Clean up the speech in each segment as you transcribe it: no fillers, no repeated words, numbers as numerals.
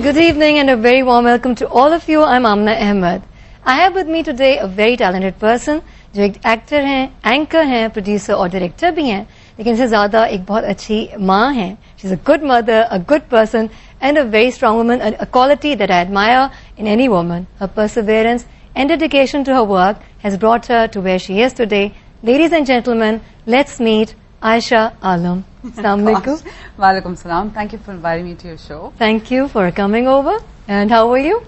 Good evening and a very warm welcome to all of you. I'm Amna Ahmed. I have with me today a very talented person जो एक actor हैं, anchor हैं, producer और director भी हैं, लेकिन इससे ज्यादा एक बहुत अच्छी माँ हैं. She's a good mother, a good person and a very strong woman, a quality that I admire in any woman. Her perseverance and dedication to her work has brought her to where she is today. Ladies and gentlemen, let's meet Aisha Alam. Assalamu alaikum. Walaikum salam. Thank you for inviting me to your show. Thank you for coming over. And how are you?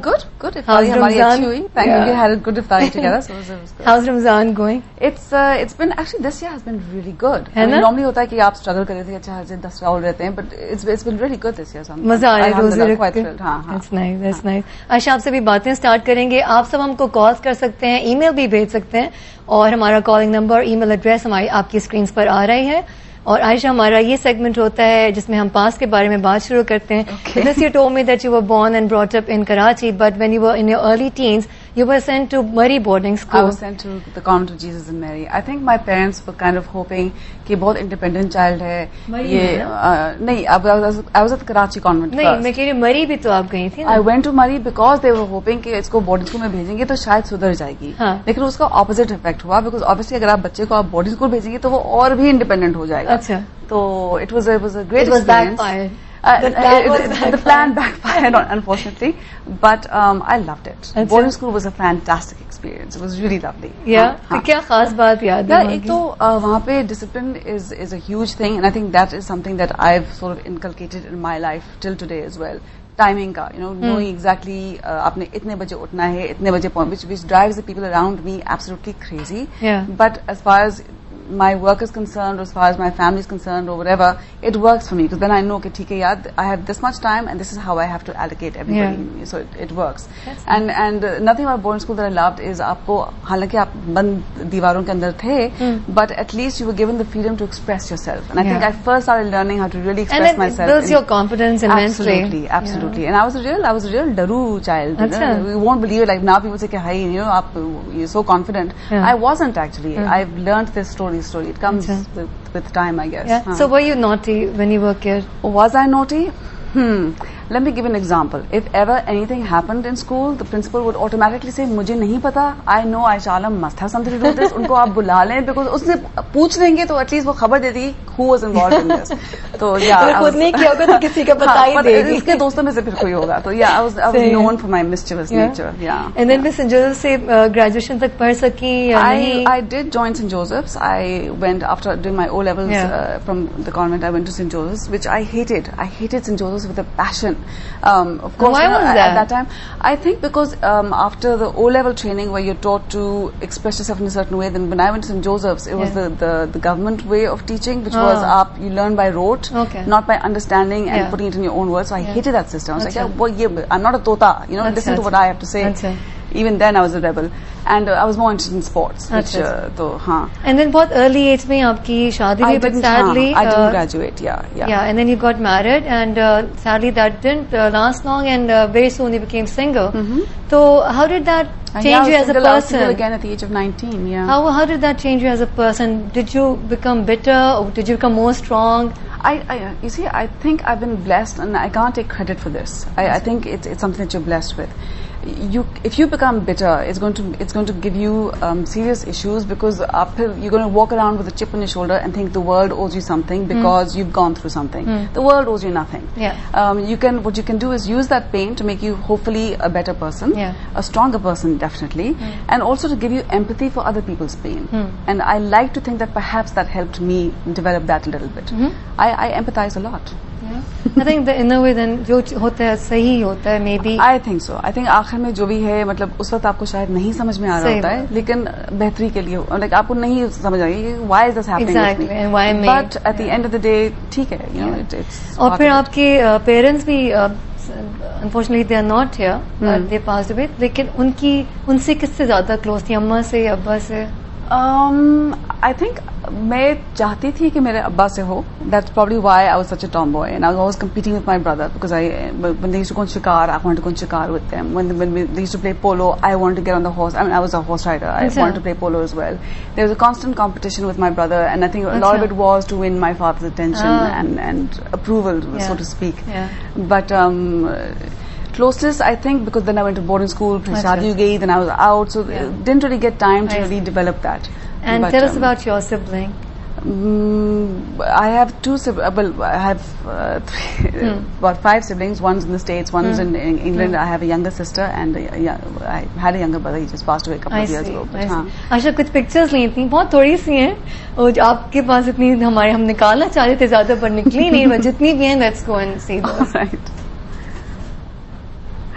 Good. How's Iftari hamari Ramzan? achhi hui. Thank you. We had a good iftari together, so it was good. How's Ramzan going? It's been actually this year has been really good. है ना? Normally होता है कि आप struggle कर रहे थे अच्छा हज़े 10 राउंड रहते हैं, but it's been really good this year. So मजा आ रहा है रोजे रख quite के. thrilled. हाँ. That's nice, that's nice. आशा आपसे भी बातें स्टार्ट करेंगे. आप सब हमको कॉल्स कर सकते हैं, ईमेल भी भेज सकते हैं और हमारा कॉलिंग नंबर, ईमेल एड्रेस हमारी आपकी स्क्रीन पर आ रही है. और आयशा हमारा ये सेगमेंट होता है जिसमें हम पास्ट के बारे में बात शुरू करते हैं. This you told me that you were born and brought up in Karachi, but when you were in your early teens, you were sent to Murray boarding I school. was sent to the convent of Jesus and Mary. I think my parents were kind of hoping कि बहुत independent child है. Murray ये में नहीं, I was at the Karachi convent नहीं, first. मैं कह रही हूँ मरी भी तो आप गई थी ना. I went to Murray because they were hoping कि इसको बोर्डिंग स्कूल में भेजेंगे तो शायद सुधर जाएगी. हाँ. लेकिन उसका ऑपोजिट इफेक्ट हुआ because obviously अगर आप बच्चे को आप बोर्डिंग स्कूल भेजेंगे तो वो और भी इंडिपेंडेंट हो जाएगा. अच्छा. तो it was a great It was experience. backfired. The plan backfired, unfortunately, but I loved it. अच्छा. Boarding school was a fantastic experience. It was really lovely. Yeah. तो क्या खास बात याद है? Yeah, एक तो वहाँ पे discipline is a huge thing, and I think that is something that I've sort of inculcated in my life till today as well. Timing का, knowing exactly आपने इतने बजे उठना है, इतने बजे पहुंच, which drives the people around me absolutely crazy. Yeah. But as far as my work is concerned, or as far as my family is concerned, or whatever, it works for me because then I know कि ठीक है यार, I have this much time and this is how I have to allocate everybody. So it works. And nothing about boarding school that I loved is आपको हालांकि आप बंद दीवारों के अंदर थे, but at least you were given the freedom to express yourself. And I think I first started learning how to really express And myself. it builds your confidence immensely. Absolutely. And I was a real daru child. You won't believe it. Like now people say कि high, you're so confident. I wasn't actually. I've learned this story. It comes with time, I guess. Yeah. So were you naughty when you were a kid? Was I naughty? Let me give an example. If ever anything happened in school, the principal would automatically say, मुझे नहीं पता. I know Aisha Alam must have something to do with this. उनको आप बुला लें because उससे पूछ लेंगे तो at least वो खबर दे देगी who was involved in this. तो अगर खुद नहीं किया होगा तो किसी का पता ही देगी. उसके दोस्तों में से फिर कोई होगा. तो I was known for my mischievous nature. Yeah. And then St. Joseph से graduation तक पढ़ सकी या नहीं? I did join St. Joseph's. I went after doing my O levels from the convent. I went to St. Joseph's, which I hated. I hated St. Joseph's with a passion. Of course, why was that? At that time, I think because after the O level training where you're taught to express yourself in a certain way, then when I went to St. Joseph's, it was the government way of teaching, which was you learn by rote, not by understanding and putting it in your own words. So I hated that system. I was like, I'm not a tota, listen to what I have to say. Even then I was a rebel, and I was more interested in sports. Which, And then बहुत early age में आपकी शादी हुई, but sadly I didn't graduate. Yeah. And then you got married, and sadly that didn't last long, and very soon you became single. So how did that change you as a person? I was single again at the age of 19. Yeah. How did that change you as a person? Did you become bitter, or did you become more strong? You see, I think I've been blessed, and I can't take credit for this. I think it's something that you're blessed with. If you become bitter, it's going to give you serious issues because you're going to walk around with a chip on your shoulder and think the world owes you something because you've gone through something. The world owes you nothing. What you can do is use that pain to make you hopefully a better person, a stronger person definitely, and also to give you empathy for other people's pain. And I like to think that perhaps that helped me develop that a little bit. I empathize a lot. I think the inner way then जो होता है सही होता है maybe. I think so. I think आखिर में जो भी है मतलब उस वक्त आपको शायद नहीं समझ में आ रहा होता है, लेकिन बेहतरी के लिए like आपको नहीं समझ आएगी why is this happening exactly with me? And why me? But at the end of the day ठीक है, it's. और फिर आपके parents भी unfortunately they are not here, they passed away. लेकिन उनसे किससे ज्यादा close थी, अम्मा से, अब्बा से? I think मैं चाहती थी कि मेरे अब्बा से हो. That's probably why I was such a tomboy, and I was always competing with my brother because when they used to go on shikar, I wanted to go on shikar with them. When they used to play polo, I wanted to get on the horse. I mean, I was a horse rider. I wanted to play polo as well. There was a constant competition with my brother, and I think a lot of it was to win my father's attention and approval, so to speak. But closeness, I think, because then I went to boarding school, फिर शादी हो गई, then I was out, so didn't really get time to really develop that. And But, tell us about your sibling. I have two siblings. Well, I have about 5 siblings. One's in the States, one's in England. I have a younger sister, and I had a younger brother. He just passed away a couple of years ago. But, अच्छा, कुछ pictures ली थी, बहुत थोड़ी सी हैं, और आपके पास इतनी हमारे हम निकालना चाह रहे थे ज्यादा, पर निकली नहीं, बट जितनी भी हैं, let's go and see those. right.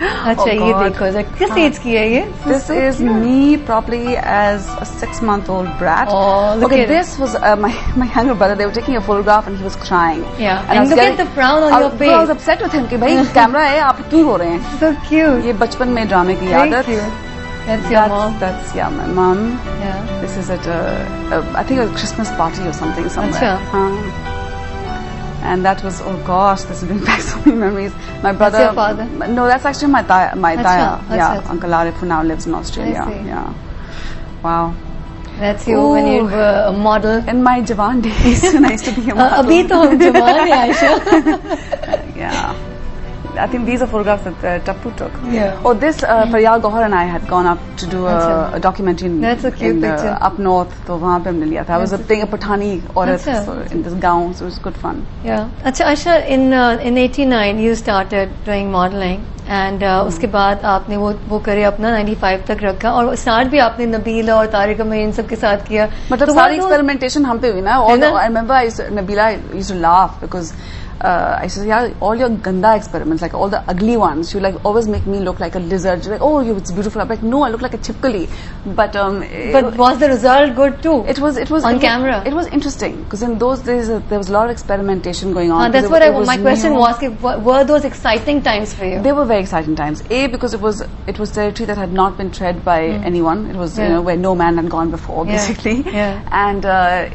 अच्छा, ये देखो, किस एज की है ये? This is me probably as a 6-month-old brat. Oh, look at this was my younger brother. They were taking a photograph and he was crying. Yeah, and look at the frown on your face. I was upset with him कि भाई camera है, आप क्यों रो रहे हैं? So cute. ये बचपन में ड्रामे की आदत. Very cute. That's your mom. That's my mom. Yeah. This is at I think a Christmas party or something somewhere. Achha. And that was, oh gosh, this is bringing back so many memories. My brother. That's your father? No, that's actually my taya. Achha. Yeah, Uncle Arif, who now lives in Australia. I see. Yeah. Wow. That's you when you were a model. In my Jawan days, when I used to be a model. अभी तो हम जवान हैं, Ayesha. Yeah. I think these are photographs that Tappu took. Yeah. Oh, this Faryal Gohar and I had gone up to do a documentary in up north. तो वहाँ पे हमने लिया था. I was playing a Pathani औरत in this gown, so it was good fun. Yeah. अच्छा, Ayesha, in 89 you started doing modeling, and उसके बाद आपने वो करे अपना 95 तक रखा, और स्टार्ट भी आपने नबीला और तारिक अमीर इन सब के साथ किया. मतलब सारी एक्सपेरिमेंटेशन हम पे हुई ना. I remember Nabila used to laugh because I said, yeah, all your ganda experiments, like all the ugly ones, you like always make me look like a lizard. You're like, oh, it's beautiful. I'm like, no, I look like a chipkali. But was the result good too? It was on camera. It was interesting because in those days there was a lot of experimentation going on. That's what my question was. Were those exciting times for you? They were very exciting times. Because it was territory that had not been tread by anyone. It was where no man had gone before, basically. Yeah. And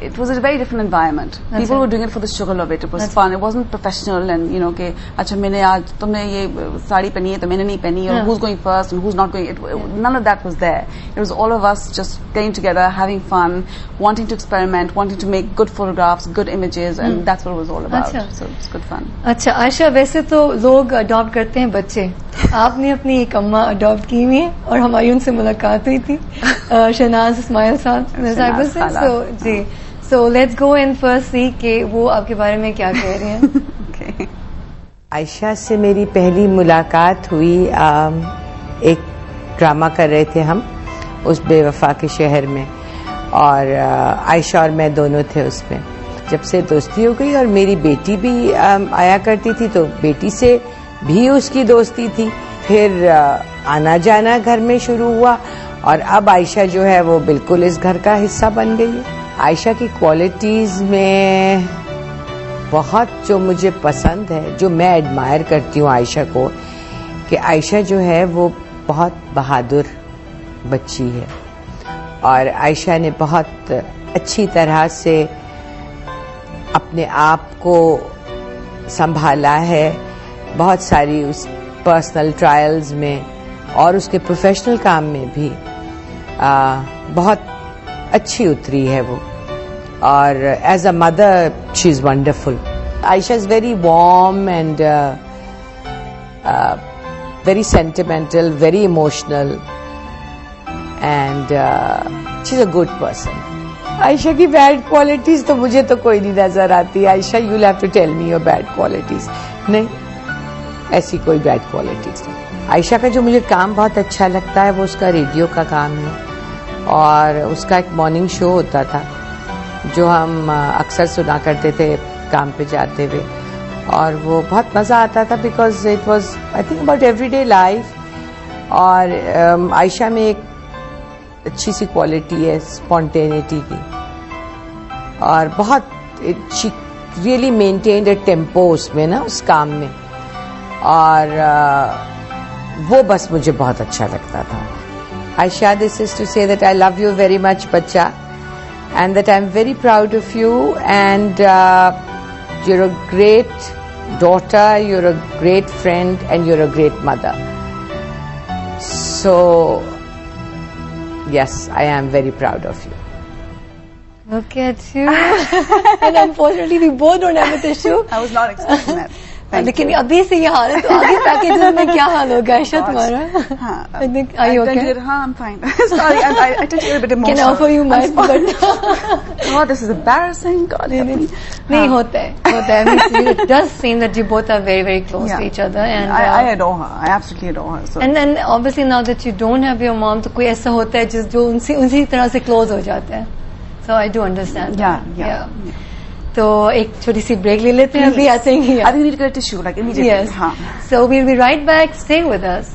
it was a very different environment. People were doing it for the sugar of it. It was fun. It wasn't professional and कि अच्छा मैंने आज तुमने ये साड़ी पहनी है तो मैंने नहीं पहनी, or who's going first and who's not going. None of that was there. It was all of us just getting together, having fun, wanting to experiment, wanting to make good photographs, good images, and that's what it was all about. So it's good fun. अच्छा, आयशा, वैसे तो लोग adopt करते हैं बच्चे, आपने अपनी एक अम्मा अडॉप्ट की हुई है, और हमारी उनसे मुलाकात हुई थी, शहनाज इस्माइल साहब से. जी, so let's go and first see कि वो आपके बारे में क्या कह रहे हैं. Okay. आयशा से मेरी पहली मुलाकात हुई, एक ड्रामा कर रहे थे हम उस बेवफा के शहर में, और आयशा और मैं दोनों थे उसमें. जब से दोस्ती हो गई, और मेरी बेटी भी आया करती थी, तो बेटी से भी उसकी दोस्ती थी. फिर आना जाना घर में शुरू हुआ, और अब आयशा जो है वो बिल्कुल इस घर का हिस्सा बन गई है. आयशा की क्वालिटीज में बहुत जो मुझे पसंद है, जो मैं एडमायर करती हूँ आयशा को, कि आयशा जो है वो बहुत बहादुर बच्ची है, और आयशा ने बहुत अच्छी तरह से अपने आप को संभाला है. बहुत सारी उस पर्सनल ट्रायल्स में और उसके प्रोफेशनल काम में भी बहुत अच्छी उतरी है वो, और as a mother she is wonderful. Ayesha is very warm and very sentimental, very emotional, and she is a good person. Ayesha की बैड क्वालिटीज तो मुझे तो कोई नहीं नजर आती. Ayesha, you will have to tell me your bad qualities. नहीं, ऐसी कोई बैड क्वालिटीज नहीं. आयशा का जो मुझे काम बहुत अच्छा लगता है वो उसका रेडियो का काम है, और उसका एक मॉर्निंग शो होता था जो हम अक्सर सुना करते थे काम पे जाते हुए, और वो बहुत मज़ा आता था because it was I think about everyday life. और आयशा में एक अच्छी सी क्वालिटी है स्पॉन्टेनिटी की, और बहुत she really maintained a tempo उसमें ना, उस काम में, और वो बस मुझे बहुत अच्छा लगता था. Aisha, this is to say that I love you very much, बच्चा. and that I'm very proud of you, and you're a great daughter, you're a great friend, and you're a great mother. So, yes, I am very proud of you. Look at you. And unfortunately, we both don't have a tissue. I was not expecting that. Thank लेकिन you. अभी से ये हाल है तो आगे packages में क्या हाल होगा आयशा तुम्हारा? हाँ, I think, are you I tend okay? to- हाँ, I'm fine. Sorry, I tend to get a bit emotional. Can I offer you my I'm sorry. but God, this is embarrassing. God help me. नहीं होता है. I mean, it does seem that you both are very, very close Yeah. to each other, and I adore her. I absolutely adore her. So. and then obviously now that you don't have your mom, तो कोई ऐसा होता है जो उसी तरह से close हो जाता है. So I do understand. Yeah, that. yeah. तो एक छोटी सी ब्रेक ले लेते हैं अभी. I think I think we need to get a tissue like immediately. Yes. हाँ. So we'll be right back. Stay with us.